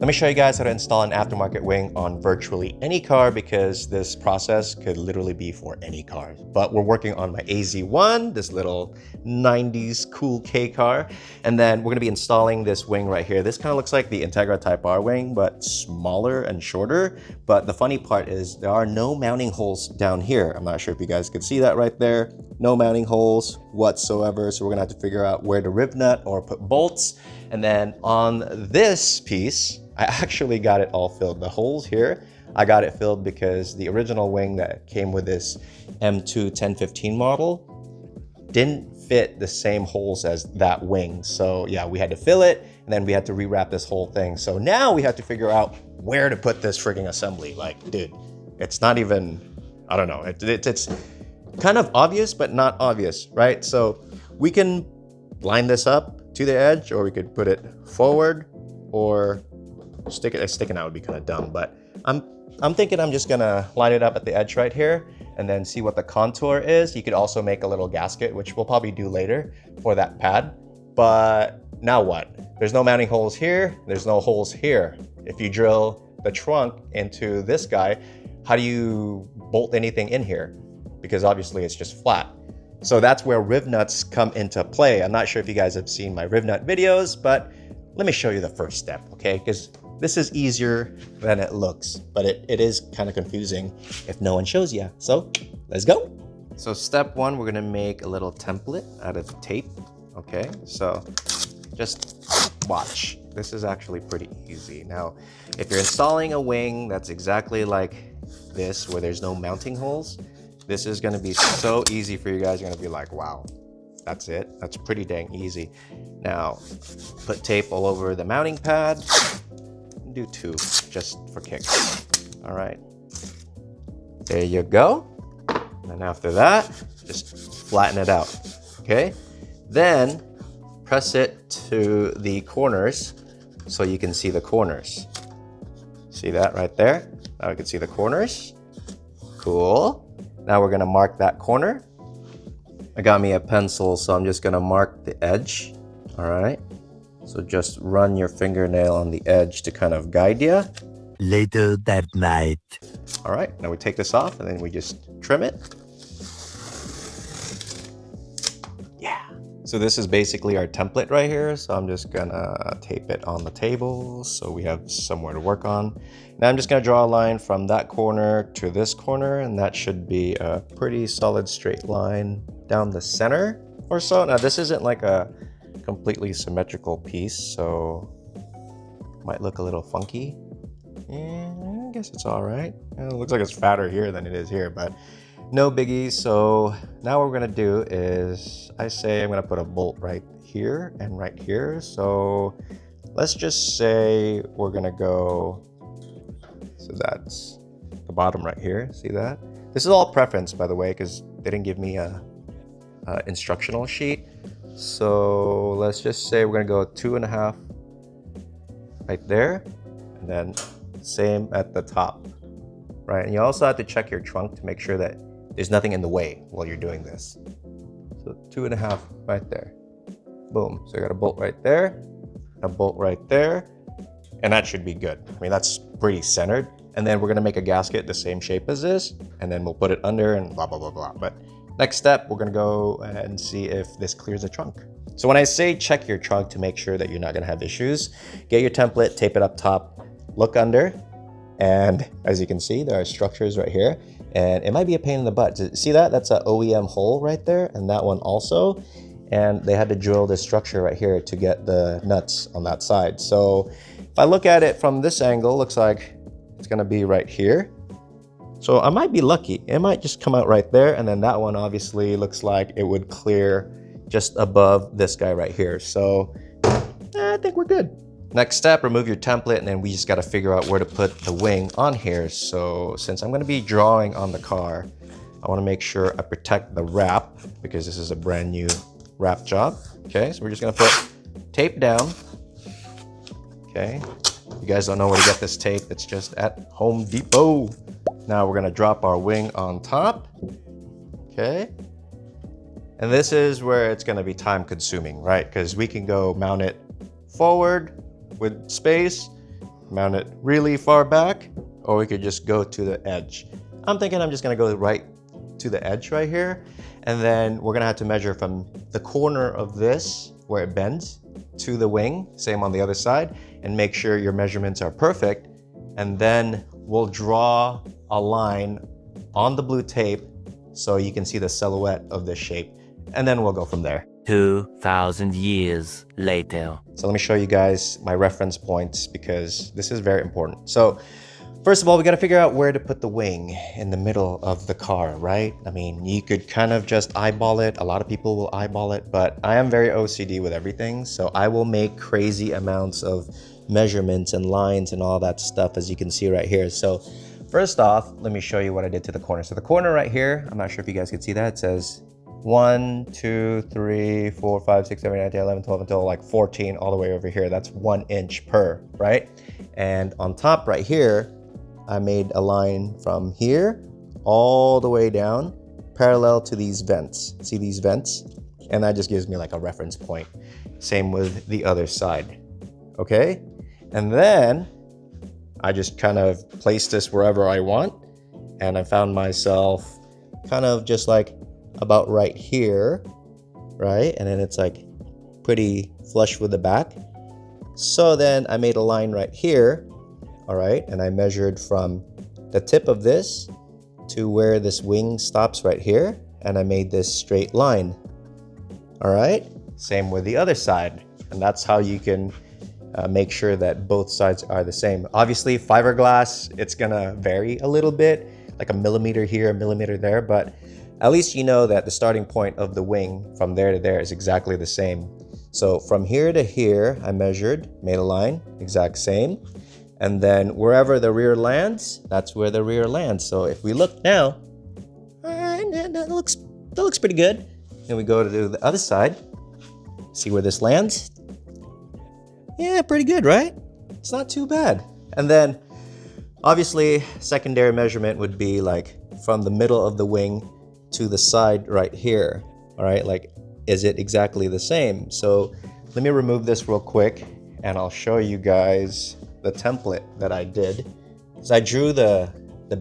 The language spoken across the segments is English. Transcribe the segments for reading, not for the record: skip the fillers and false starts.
Let me show you guys how to install an aftermarket wing on virtually any car, because this process could literally be for any car. But we're working on my AZ1, this little 90s cool K car. And then we're gonna be installing this wing right here. This kind of looks like the Integra Type R wing, but smaller and shorter. But the funny part is there are no mounting holes down here. I'm not sure if you guys could see that right there. No mounting holes whatsoever. So we're gonna have to figure out where to rib nut or put bolts. And then on this piece, I actually got it all filled. The holes here, I got it filled because the original wing that came with this M2 1015 model didn't fit the same holes as that wing. So yeah, we had to fill it, and then we had to rewrap this whole thing. So now we have to figure out where to put this frigging assembly. Like, dude, it's not even, I don't know. It's kind of obvious, but not obvious, right? So we can line this up to the edge, or we could put it forward, or sticking out would be kind of dumb, but I'm thinking I'm just gonna line it up at the edge right here and then see what the contour is. You could also make a little gasket, which we'll probably do later for that pad. But now what? There's no mounting holes here. There's no holes here. If you drill the trunk into this guy, how do you bolt anything in here? Because obviously it's just flat. So that's where riv nuts come into play. I'm not sure if you guys have seen my riv nut videos, but let me show you the first step, okay? Because this is easier than it looks, but it is kind of confusing if no one shows you. So let's go. So step one, we're gonna make a little template out of tape, okay? So just watch. This is actually pretty easy. Now, if you're installing a wing that's exactly like this, where there's no mounting holes, this is gonna be so easy for you guys. You're gonna be like, wow, that's it. That's pretty dang easy. Now, put tape all over the mounting pad. Do two, just for kicks. All right. There you go. And after that, just flatten it out, okay? Then press it to the corners so you can see the corners. See that right there? Now we can see the corners. Cool. Now we're gonna mark that corner. I got me a pencil, so I'm just gonna mark the edge. All right. So just run your fingernail on the edge to kind of guide you. Later that night. All right, now we take this off and then we just trim it. Yeah. So this is basically our template right here. So I'm just gonna tape it on the table so we have somewhere to work on. Now I'm just gonna draw a line from that corner to this corner, and that should be a pretty solid straight line down the center or so. Now this isn't like a completely symmetrical piece, so might look a little funky. Yeah, I guess it's all right. It looks like it's fatter here than it is here, but no biggie. So now what we're gonna do is, I say I'm gonna put a bolt right here and right here. So let's just say we're gonna go, so that's the bottom right here. See that? This is all preference, by the way, because they didn't give me a instructional sheet. So let's just say we're gonna go 2.5 right there, and then same at the top, right? And you also have to check your trunk to make sure that there's nothing in the way while you're doing this. So 2.5 right there. Boom. So I got a bolt right there, a bolt right there, and that should be good. I mean, that's pretty centered. And then we're gonna make a gasket the same shape as this, and then we'll put it under and blah, blah, blah, blah. But next step, we're gonna go and see if this clears the trunk. So when I say check your trunk to make sure that you're not gonna have issues, get your template, tape it up top, look under, and as you can see, there are structures right here, and it might be a pain in the butt. See that? That's an OEM hole right there, and that one also. And they had to drill this structure right here to get the nuts on that side. So if I look at it from this angle, looks like it's gonna be right here. So I might be lucky. It might just come out right there, and then that one obviously looks like it would clear just above this guy right here. So I think we're good. Next step, remove your template, and then we just gotta figure out where to put the wing on here. So since I'm gonna be drawing on the car, I wanna make sure I protect the wrap, because this is a brand new wrap job. Okay, so we're just gonna put tape down. Okay, you guys don't know where to get this tape, it's just at Home Depot. Now we're gonna drop our wing on top, okay? And this is where it's gonna be time consuming, right? Because we can go mount it forward with space, mount it really far back, or we could just go to the edge. I'm thinking I'm just gonna go right to the edge right here, and then we're gonna have to measure from the corner of this, where it bends, to the wing, same on the other side, and make sure your measurements are perfect. And then we'll draw a line on the blue tape so you can see the silhouette of this shape, and then we'll go from there. 2,000 years later. So let me show you guys my reference points because this is very important. So first of all, we got to figure out where to put the wing in the middle of the car, right? I mean, you could kind of just eyeball it. A lot of people will eyeball it, but I am very OCD with everything. So I will make crazy amounts of measurements and lines and all that stuff, as you can see right here. So first off, let me show you what I did to the corner. So the corner right here, I'm not sure if you guys can see that. It says 1, 2, 3, 4, 5, 6, 7, 8, 9, 10, 11, 12 until like 14 all the way over here. That's 1 inch per, right? And on top right here, I made a line from here all the way down parallel to these vents. See these vents? And that just gives me like a reference point. Same with the other side, okay? And then I just kind of placed this wherever I want, and I found myself kind of just like about right here, right? And then it's like pretty flush with the back. So then I made a line right here, all right? And I measured from the tip of this to where this wing stops right here, and I made this straight line, all right? Same with the other side, and that's how you can make sure that both sides are the same. Obviously, fiberglass, it's gonna vary a little bit, like a millimeter here, a millimeter there, but at least you know that the starting point of the wing from there to there is exactly the same. So from here to here, I measured, made a line, exact same. And then wherever the rear lands, that's where the rear lands. So if we look now, that looks pretty good. And we go to the other side, see where this lands. Yeah, pretty good, right? It's not too bad. And then obviously secondary measurement would be like from the middle of the wing to the side right here, all right? Like, is it exactly the same? So let me remove this real quick and I'll show you guys the template that I did. So I drew the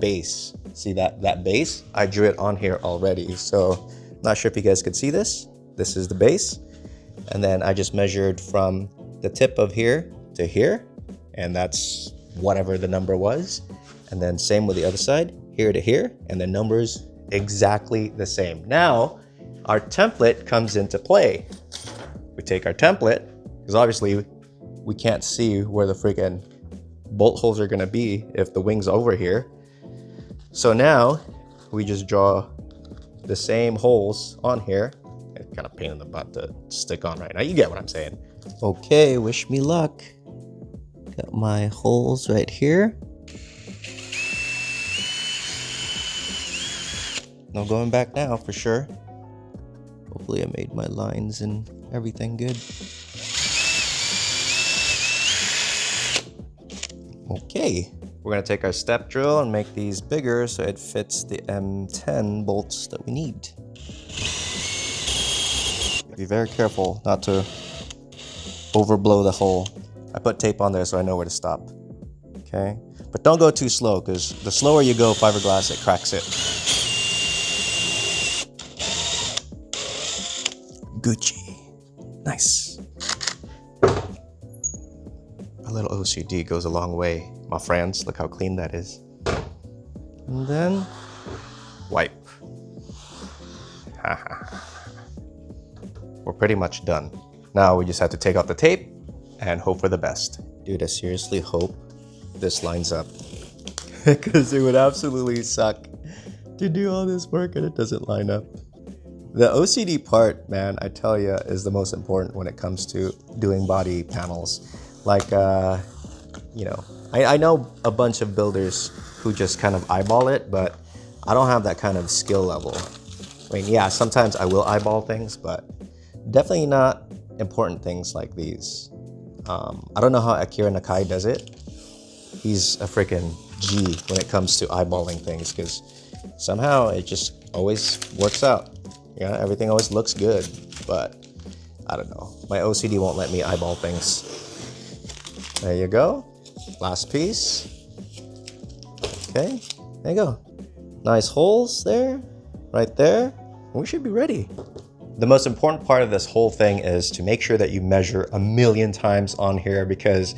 base. See that base? I drew it on here already. So not sure if you guys could see this. This is the base. And then I just measured from the tip of here to here, and that's whatever the number was. And then same with the other side, here to here, and the numbers exactly the same. Now, our template comes into play. We take our template, because obviously we can't see where the freaking bolt holes are gonna be if the wing's over here. So now we just draw the same holes on here. It's kind of pain in the butt to stick on right now. You get what I'm saying. Okay, wish me luck. Got my holes right here. No going back now for sure. Hopefully I made my lines and everything good. Okay, we're gonna take our step drill and make these bigger so it fits the M10 bolts that we need. Be very careful not to overblow the hole. I put tape on there so I know where to stop. Okay, but don't go too slow, because the slower you go, fiberglass, it cracks it. Gucci. Nice. A little OCD goes a long way, my friends. Look how clean that is. And then wipe. We're pretty much done. Now we just have to take out the tape and hope for the best. Dude, I seriously hope this lines up, because it would absolutely suck to do all this work and it doesn't line up. The OCD part, man, I tell you, is the most important when it comes to doing body panels. Like, you know, I know a bunch of builders who just kind of eyeball it, but I don't have that kind of skill level. I mean, yeah, sometimes I will eyeball things, but definitely not important things like these. I don't know how Akira Nakai does it. He's a freaking G when it comes to eyeballing things, because somehow it just always works out. Yeah, everything always looks good, but I don't know. My OCD won't let me eyeball things. There you go. Last piece. Okay, there you go. Nice holes there, right there. We should be ready. The most important part of this whole thing is to make sure that you measure 1,000,000 times on here, because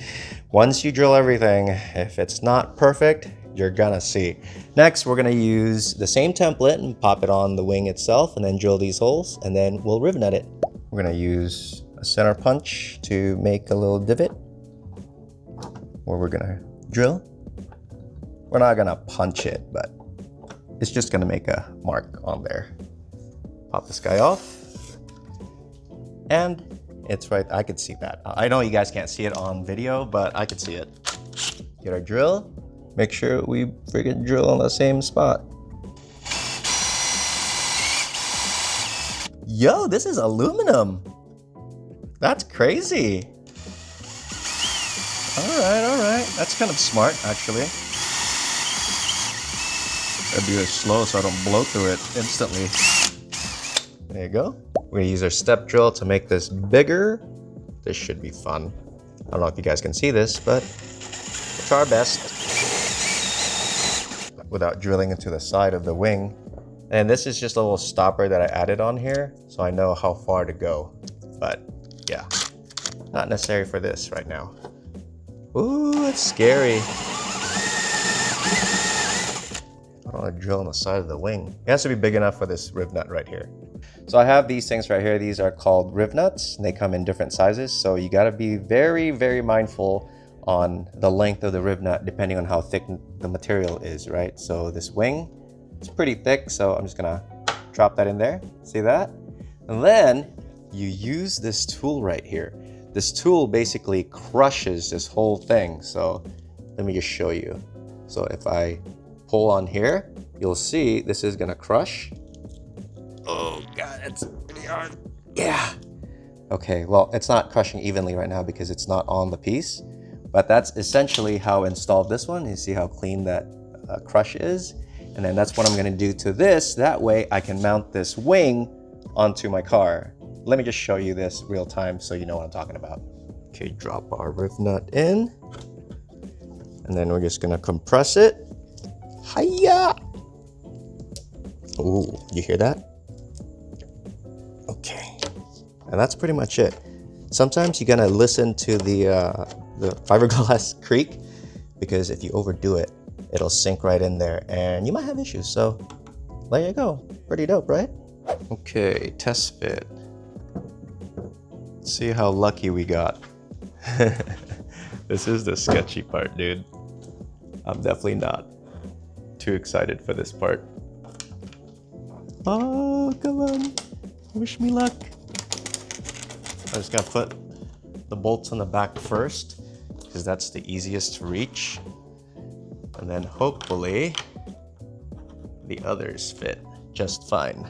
once you drill everything, if it's not perfect, you're gonna see. Next, we're gonna use the same template and pop it on the wing itself and then drill these holes, and then we'll rivet it. We're gonna use a center punch to make a little divot where we're gonna drill. We're not gonna punch it, but it's just gonna make a mark on there. Pop this guy off. And it's right, I could see that. I know you guys can't see it on video, but I could see it. Get our drill. Make sure we freaking drill on the same spot. Yo, this is aluminum. That's crazy. All right. That's kind of smart, actually. Gotta do it slow so I don't blow through it instantly. There you go. We're gonna use our step drill to make this bigger. This should be fun. I don't know if you guys can see this, but we'll try our best without drilling into the side of the wing. And this is just a little stopper that I added on here, so I know how far to go. But yeah, not necessary for this right now. Ooh, it's scary. I don't want to drill on the side of the wing. It has to be big enough for this riv nut right here. So I have these things right here. These are called riv nuts, and they come in different sizes. So you got to be very, very mindful on the length of the riv nut depending on how thick the material is, right? So this wing, it's pretty thick, so I'm just gonna drop that in there. See that? And then you use this tool right here. This tool basically crushes this whole thing. So let me just show you. So if I pull on here, you'll see this is gonna crush. Oh God, it's pretty hard. Yeah. Okay, well, it's not crushing evenly right now because it's not on the piece, but that's essentially how I installed this one. You see how clean that crush is? And then that's what I'm gonna do to this. That way I can mount this wing onto my car. Let me just show you this real time so you know what I'm talking about. Okay, drop our riv nut in. And then we're just gonna compress it. Hiya! Ooh, you hear that? Okay, and that's pretty much it. Sometimes you're gonna listen to the fiberglass creak, because if you overdo it, it'll sink right in there and you might have issues. So there you go. Pretty dope, right? Okay, test fit. Let's see how lucky we got. This is the sketchy part, dude. I'm definitely not too excited for this part. Oh, come on. Wish me luck. I just gotta put the bolts on the back first, because that's the easiest to reach. And then hopefully the others fit just fine.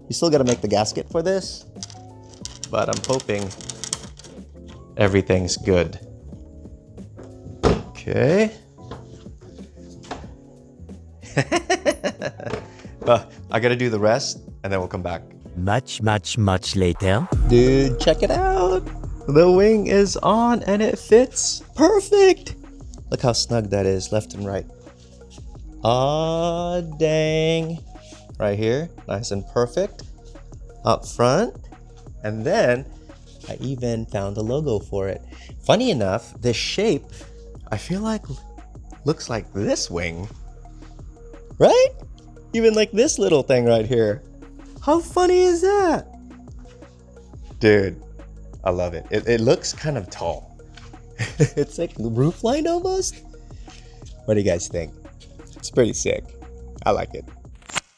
You still gotta make the gasket for this, but I'm hoping everything's good. Okay. Well, I gotta do the rest and then we'll come back. Much later. Dude, check it out. The wing is on and it fits perfect. Look how snug that is, left and right. Aw, dang. Right here, nice and perfect. Up front. And then I even found a logo for it. Funny enough, this shape, I feel like looks like this wing. Right? Even like this little thing right here. How funny is that? Dude, I love it. It looks kind of tall. It's like roof line almost. What do you guys think? It's pretty sick. I like it.